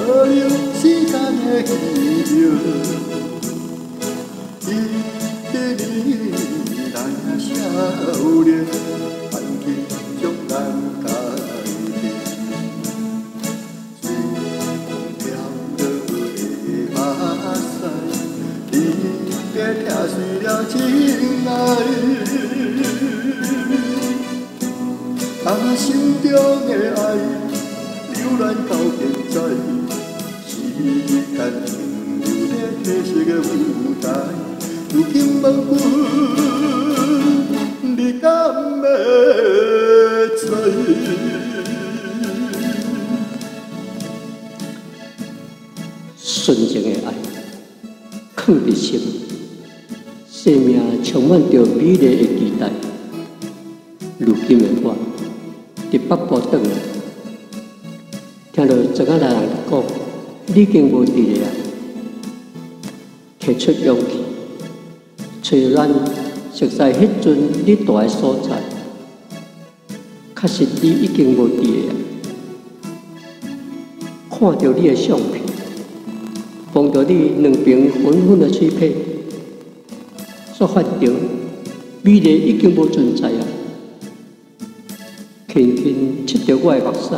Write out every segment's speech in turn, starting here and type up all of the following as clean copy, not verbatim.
留时间的记忆，一年咱少年，环境将咱改变。随风飘落的目屎，你别听碎了情爱。啊，心中的爱流浪到现在，时间停留在褪色的舞台。如今问阮，你敢要知？纯情的爱，藏伫心，生命充满着美丽的期待。如今的我，伫北部转来，听到昨仔来人讲，你已经无伫咧啊，提出勇气，找咱熟悉迄阵你住的所在，确实你已经无伫咧啊。看到你的相片，望到你两边粉粉的嘴皮，煞发觉美丽已经无存在啊。轻轻拭着我的目屎，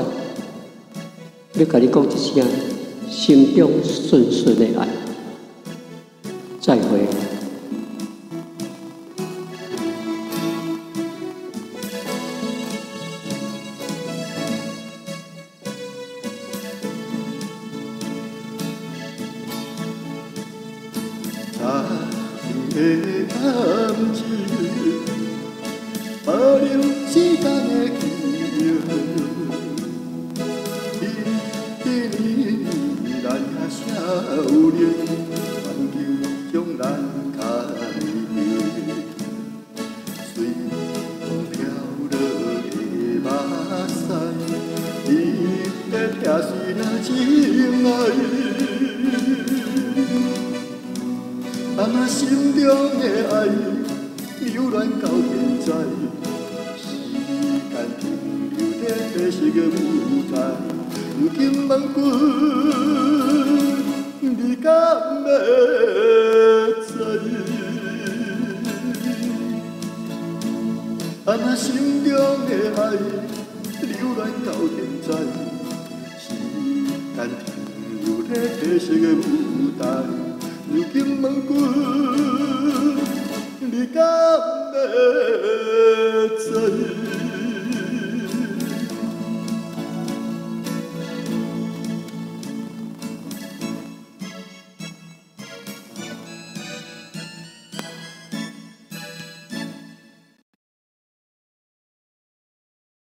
要甲你讲一声，心中纯纯的爱，再会。他的感情，保留时间的记忆。一年咱少年，环境将咱改变。随风飘落的目屎，你在听碎了情爱。啊，心中的爱流浪到现在，时间停留在褪色的舞台。如今问阮，你敢要知？啊，心中的爱流浪到现在，时间停留在褪色的舞台。如今问阮，你敢要？